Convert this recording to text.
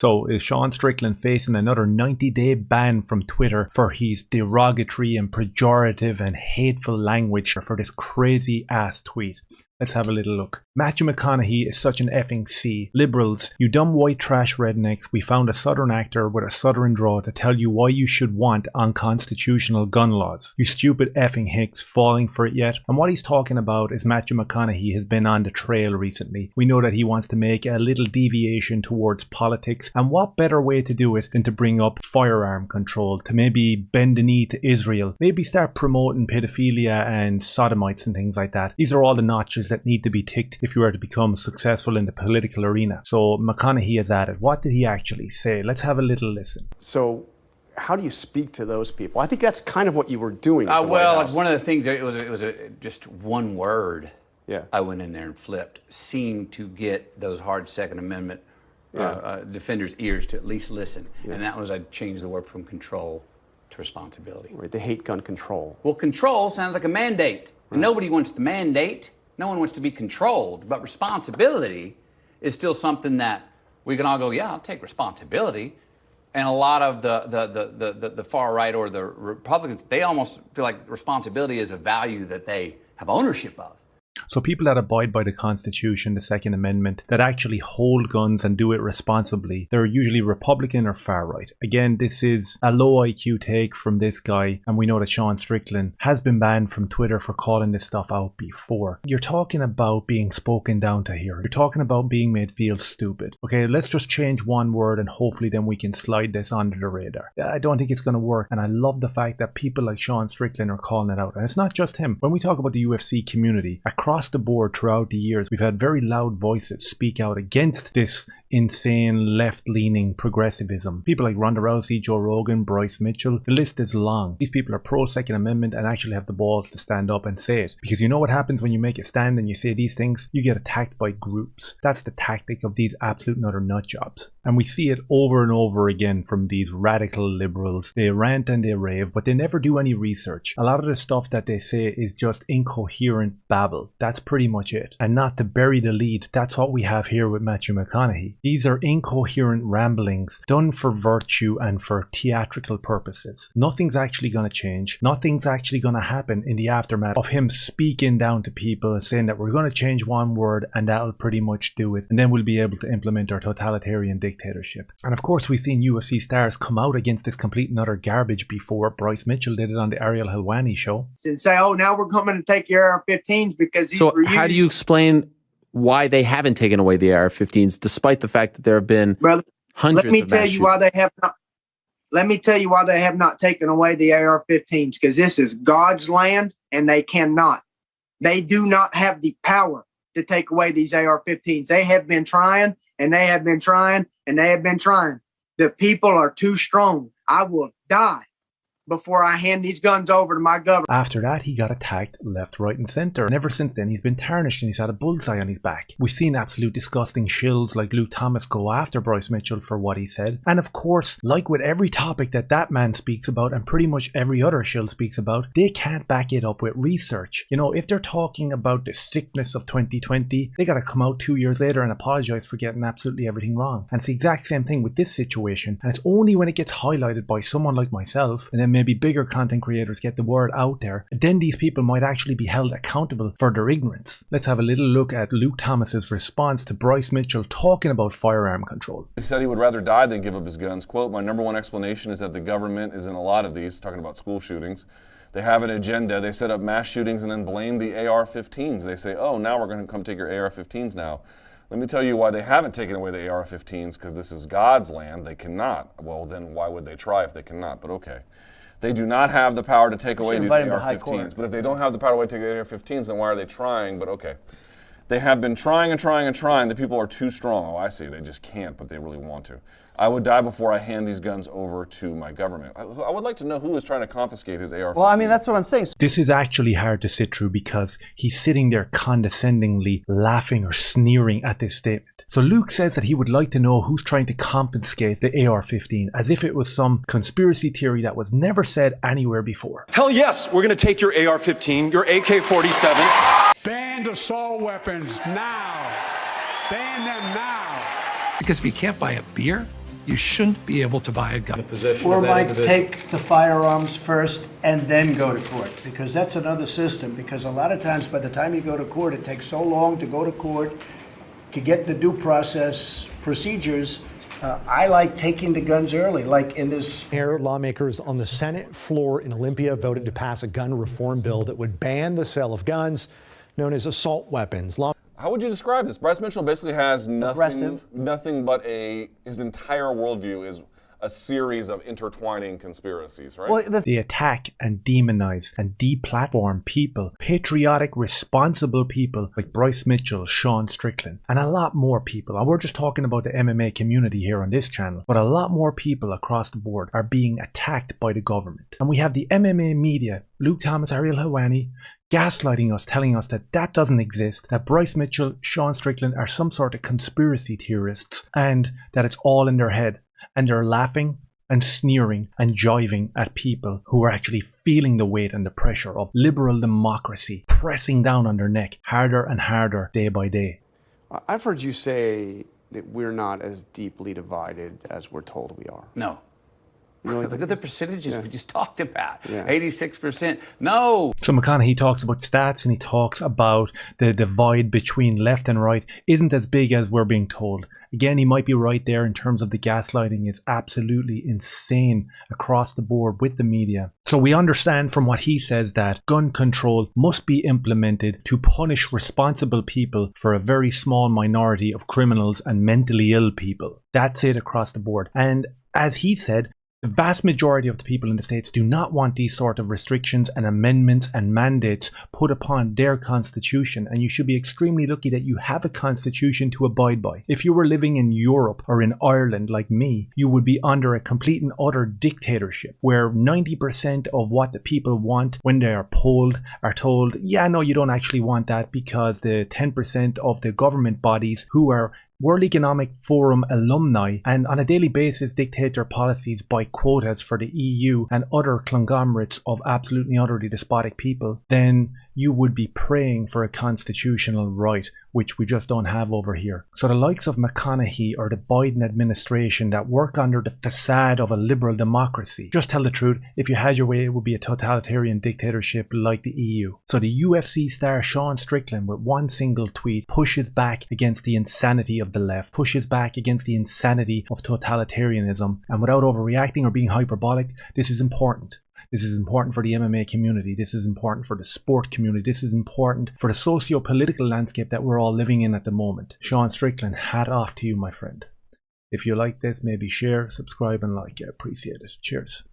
So is Sean Strickland facing another 90-day ban from Twitter for his derogatory and pejorative and hateful language for this crazy ass tweet? Let's have a little look. Matthew McConaughey is such an effing C. Liberals, you dumb white trash rednecks, we found a southern actor with a southern draw to tell you why you should want unconstitutional gun laws. You stupid effing hicks, falling for it yet? And what he's talking about is Matthew McConaughey has been on the trail recently. We know that he wants to make a little deviation towards politics, and what better way to do it than to bring up firearm control, to maybe bend the knee to Israel, maybe start promoting pedophilia and sodomites and things like that. These are all the notches that need to be ticked if you are to become successful in the political arena. So McConaughey has added. What did he actually say? Let's have a little listen. So how do you speak to those people? I think that's kind of what you were doing at the well, White House. One of the things, it was just one word. Yeah. I went in there and flipped, seemed to get those hard Second Amendment defenders' ears to at least listen. Yeah. And that was, I changed the word from control to responsibility. Right, they hate gun control. Well, control sounds like a mandate. And nobody wants to mandate. No one wants to be controlled, but responsibility is still something that we can all go, yeah, I'll take responsibility. And a lot of the far right or the Republicans, they almost feel like responsibility is a value that they have ownership of. So people that abide by the Constitution, the Second Amendment, that actually hold guns and do it responsibly, they're usually Republican or far right. Again, this is a low IQ take from this guy, and we know that Sean Strickland has been banned from Twitter for calling this stuff out before. You're talking about being spoken down to here. You're talking about being made feel stupid. Okay, let's just change one word and hopefully then we can slide this under the radar. I don't think it's going to work, and I love the fact that people like Sean Strickland are calling it out. And it's not just him. When we talk about the UFC community, across the board throughout the years, we've had very loud voices speak out against this insane left-leaning progressivism. People like Ronda Rousey, Joe Rogan, Bryce Mitchell, the list is long. These people are pro-Second Amendment and actually have the balls to stand up and say it. Because you know what happens when you make a stand and you say these things? You get attacked by groups. That's the tactic of these absolute and utter nutjobs. And we see it over and over again from these radical liberals. They rant and they rave, but they never do any research. A lot of the stuff that they say is just incoherent babble. That's pretty much it. And not to bury the lead, that's what we have here with Matthew McConaughey. These are incoherent ramblings done for virtue and for theatrical purposes. Nothing's actually going to change. Nothing's actually going to happen in the aftermath of him speaking down to people and saying that we're going to change one word and that'll pretty much do it. And then we'll be able to implement our totalitarian dictatorship. And of course, we've seen UFC stars come out against this complete and utter garbage before. Bryce Mitchell did it on the Ariel Helwani show. And say, oh, now we're coming to take your AR-15s because these were used. How do you explain why they haven't taken away the AR-15s, despite the fact that there have been hundreds let me of tell you why they have not. Let me tell you why they have not taken away the AR-15s, because this is God's land and they cannot. They do not have the power to take away these AR-15s. They have been trying and they have been trying and they have been trying. The people are too strong. I will die before I hand these guns over to my government. After that, he got attacked left, right and centre. And ever since then, he's been tarnished and he's had a bullseye on his back. We've seen absolute disgusting shills like Luke Thomas go after Bryce Mitchell for what he said. And of course, like with every topic that man speaks about and pretty much every other shill speaks about, they can't back it up with research. You know, if they're talking about the sickness of 2020, they got to come out 2 years later and apologise for getting absolutely everything wrong. And it's the exact same thing with this situation. And it's only when it gets highlighted by someone like myself, and then maybe bigger content creators get the word out there, then these people might actually be held accountable for their ignorance. Let's have a little look at Luke Thomas's response to Bryce Mitchell talking about firearm control. He said he would rather die than give up his guns. Quote, my number one explanation is that the government is in a lot of these, talking about school shootings. They have an agenda. They set up mass shootings and then blame the AR-15s. They say, oh, now we're going to come take your AR-15s now. Let me tell you why they haven't taken away the AR-15s, because this is God's land. They cannot. Well, then why would they try if they cannot? But okay. They do not have the power to take away these AR-15s. But if they don't have the power to take the AR-15s, then why are they trying? But okay. They have been trying and trying and trying. The people are too strong. Oh, I see. They just can't, but they really want to. I would die before I hand these guns over to my government. I would like to know who is trying to confiscate his AR-15. Well, I mean, that's what I'm saying. This is actually hard to sit through because he's sitting there condescendingly laughing or sneering at this statement. So Luke says that he would like to know who's trying to confiscate the AR-15, as if it was some conspiracy theory that was never said anywhere before. Hell yes, we're going to take your AR-15, your AK-47. Ban assault weapons now. Ban them now. Because if you can't buy a beer, you shouldn't be able to buy a gun. Or might take the firearms first and then go to court, because that's another system. Because a lot of times by the time you go to court, it takes so long to go to court to get the due process procedures. I like taking the guns early, like in this. Lawmakers on the Senate floor in Olympia voted to pass a gun reform bill that would ban the sale of guns known as assault weapons. How would you describe this? Bryce Mitchell basically has nothing but his entire worldview is a series of intertwining conspiracies, right? Well, they attack and demonize and deplatform people, patriotic, responsible people like Bryce Mitchell, Sean Strickland, and a lot more people. And we're just talking about the MMA community here on this channel, but a lot more people across the board are being attacked by the government. And we have the MMA media, Luke Thomas, Ariel Helwani, gaslighting us, telling us that that doesn't exist, that Bryce Mitchell, Sean Strickland are some sort of conspiracy theorists, and that it's all in their head. And they're laughing and sneering and jiving at people who are actually feeling the weight and the pressure of liberal democracy pressing down on their neck harder and harder day by day. I've heard you say that we're not as deeply divided as we're told we are. No. Really? Look at the percentages we just talked about. 86%. No. So McConaughey talks about stats and he talks about the divide between left and right isn't as big as we're being told. Again, he might be right there in terms of the gaslighting. It's absolutely insane across the board with the media. So we understand from what he says that gun control must be implemented to punish responsible people for a very small minority of criminals and mentally ill people. That's it across the board. And as he said, the vast majority of the people in the States do not want these sort of restrictions and amendments and mandates put upon their constitution. And you should be extremely lucky that you have a constitution to abide by. If you were living in Europe or in Ireland like me, you would be under a complete and utter dictatorship where 90% of what the people want when they are polled are told, yeah, no, you don't actually want that, because the 10% of the government bodies who are World Economic Forum alumni and on a daily basis dictate their policies by quotas for the EU and other conglomerates of absolutely utterly despotic people, then you would be praying for a constitutional right, which we just don't have over here. So the likes of McConaughey or the Biden administration that work under the facade of a liberal democracy, just tell the truth, if you had your way it would be a totalitarian dictatorship like the EU. So the UFC star Sean Strickland with one single tweet pushes back against the insanity of the left, pushes back against the insanity of totalitarianism, and without overreacting or being hyperbolic, this is important. This is important for the MMA community. This is important for the sport community. This is important for the socio-political landscape that we're all living in at the moment. Sean Strickland, hat off to you, my friend. If you like this, maybe share, subscribe, and like. I appreciate it. Cheers.